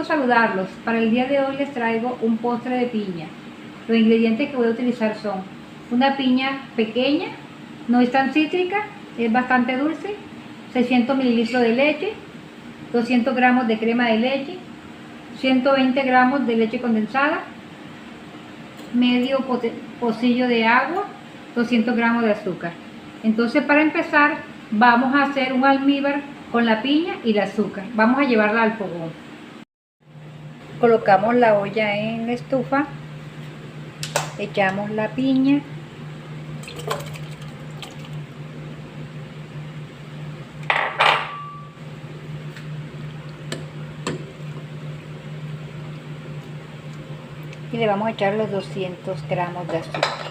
saludarlos. Para el día de hoy les traigo un postre de piña. Los ingredientes que voy a utilizar son una piña pequeña, no es tan cítrica, es bastante dulce, 600 mililitros de leche, 200 gramos de crema de leche, 120 gramos de leche condensada, medio pocillo de agua, 200 gramos de azúcar. Entonces, para empezar, vamos a hacer un almíbar con la piña y el azúcar. Vamos a llevarla al fogón. Colocamos la olla en la estufa, echamos la piña, y le vamos a echar los 200 gramos de azúcar.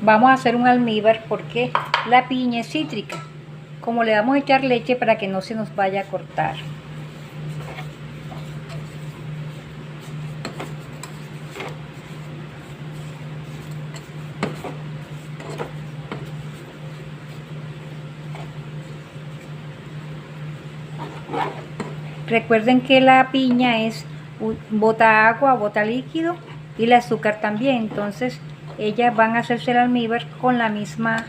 Vamos a hacer un almíbar porque la piña es cítrica. Como le vamos a echar leche para que no se nos vaya a cortar. Recuerden que la piña bota agua, bota líquido, y el azúcar también. Entonces ellas van a hacerse el almíbar con la misma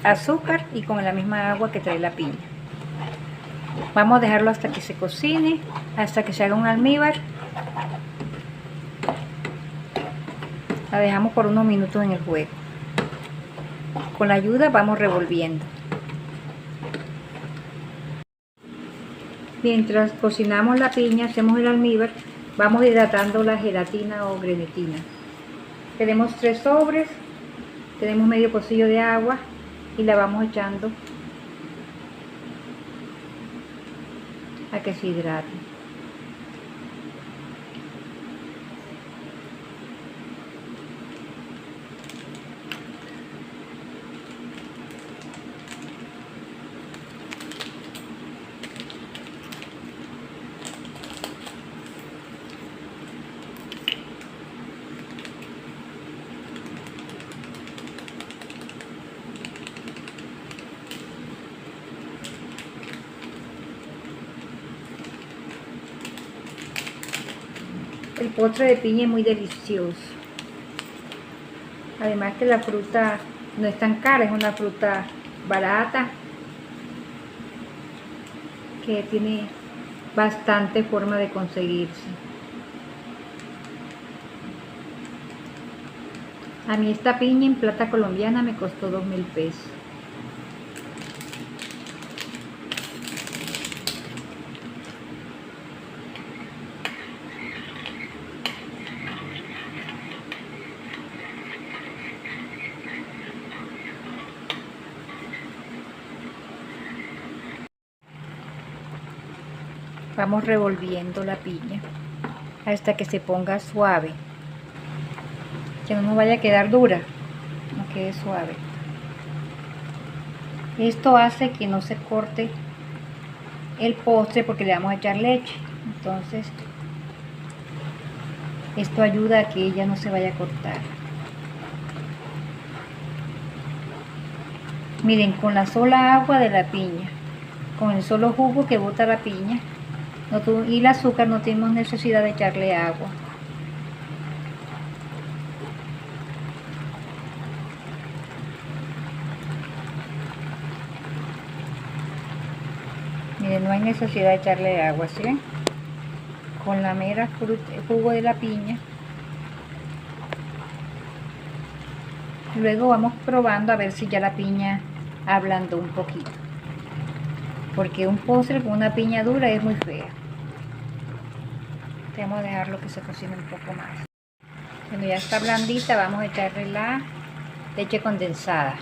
azúcar y con la misma agua que trae la piña. Vamos a dejarlo hasta que se cocine, hasta que se haga un almíbar. La dejamos por unos minutos en el fuego. Con la ayuda vamos revolviendo. Mientras cocinamos la piña, hacemos el almíbar, vamos hidratando la gelatina o grenetina. Tenemos 3 sobres, tenemos medio pocillo de agua y la vamos echando a que se hidrate. El postre de piña es muy delicioso. Además que la fruta no es tan cara, es una fruta barata que tiene bastante forma de conseguirse. A mí esta piña en plata colombiana me costó 2.000 pesos. Vamos revolviendo la piña hasta que se ponga suave, que no nos vaya a quedar dura, no quede suave. Esto hace que no se corte el postre porque le vamos a echar leche. Entonces esto ayuda a que ella no se vaya a cortar. Miren, con la sola agua de la piña, con el solo jugo que bota la piña y el azúcar, no tenemos necesidad de echarle agua. Miren, no hay necesidad de echarle agua, ¿sí ven? Con la mera jugo de la piña. Luego vamos probando a ver si ya la piña ablandó un poquito, porque un postre con una piña dura es muy fea. Vamos a dejarlo que se cocine un poco más. Cuando ya está blandita, vamos a echarle la leche condensada.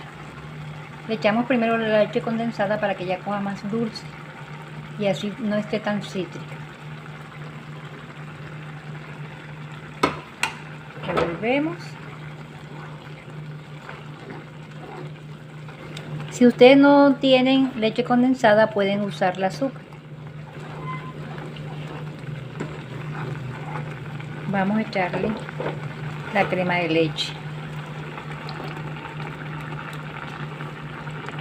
Le echamos primero la leche condensada para que ya coja más dulce y así no esté tan cítrica. Revolvemos. Si ustedes no tienen leche condensada, pueden usar el azúcar. Vamos a echarle la crema de leche.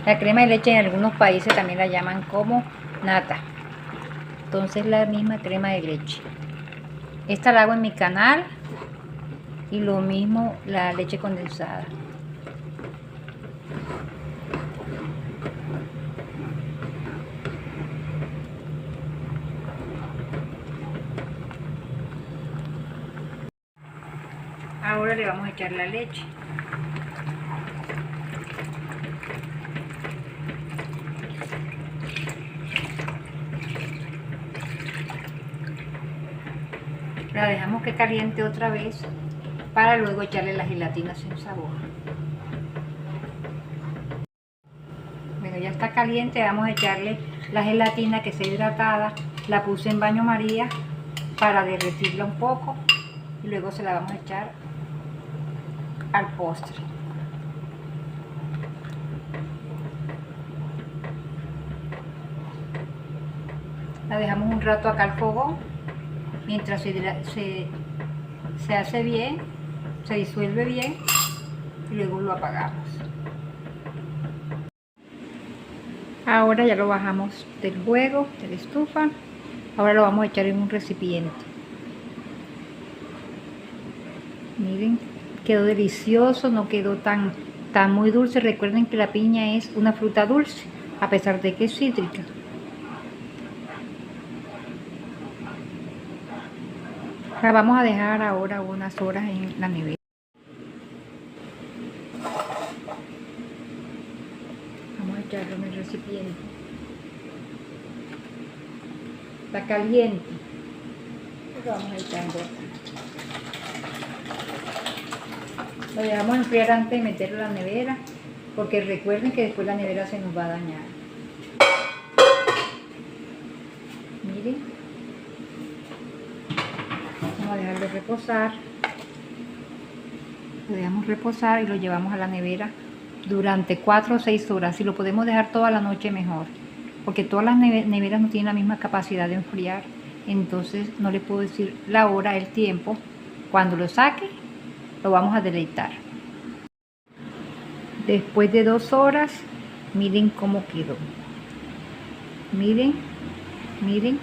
La crema de leche en algunos países también la llaman como nata. Entonces la misma crema de leche. Esta la hago en mi canal y lo mismo la leche condensada. Ahora le vamos a echar la leche. La dejamos que caliente otra vez para luego echarle la gelatina sin sabor. Bueno, ya está caliente, vamos a echarle la gelatina que está hidratada. La puse en baño María para derretirla un poco y luego se la vamos a echar al postre. La dejamos un rato acá al fogón mientras se hace bien, se disuelve bien y luego lo apagamos. Ahora ya lo bajamos del fuego, de la estufa. Ahora lo vamos a echar en un recipiente. Miren, quedó delicioso, no quedó tan muy dulce. Recuerden que la piña es una fruta dulce, a pesar de que es cítrica. La vamos a dejar ahora unas horas en la nevera. Vamos a echarlo en el recipiente. Está caliente. Lo vamos a echar. Lo dejamos enfriar antes de meterlo en la nevera, porque recuerden que después la nevera se nos va a dañar. Miren. Vamos a dejarlo reposar. Lo dejamos reposar y lo llevamos a la nevera durante 4 o 6 horas. Si lo podemos dejar toda la noche, mejor, porque todas las neveras no tienen la misma capacidad de enfriar. Entonces no le puedo decir la hora, el tiempo. Cuando lo saque, lo vamos a deleitar. Después de 2 horas, miren cómo quedó. Miren, miren.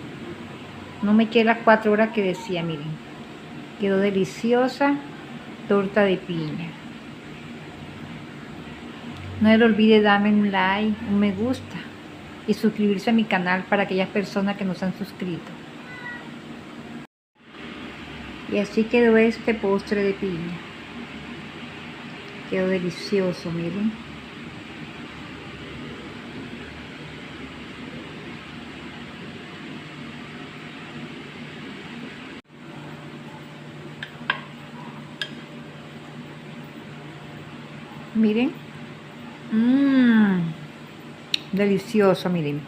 No me eché las 4 horas que decía, miren. Quedó deliciosa torta de piña. No se le olvide darme un like, un me gusta y suscribirse a mi canal para aquellas personas que no se han suscrito. Y así quedó este postre de piña. Quedó delicioso, miren. Miren. Delicioso, miren.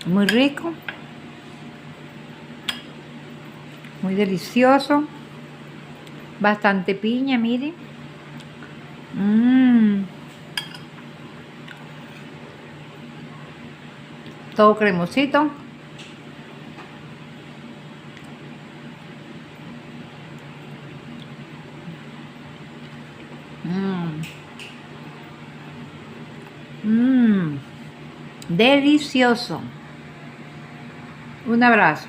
Muy rico. Muy delicioso. Bastante piña, miren. Todo cremosito. Delicioso. Un abrazo.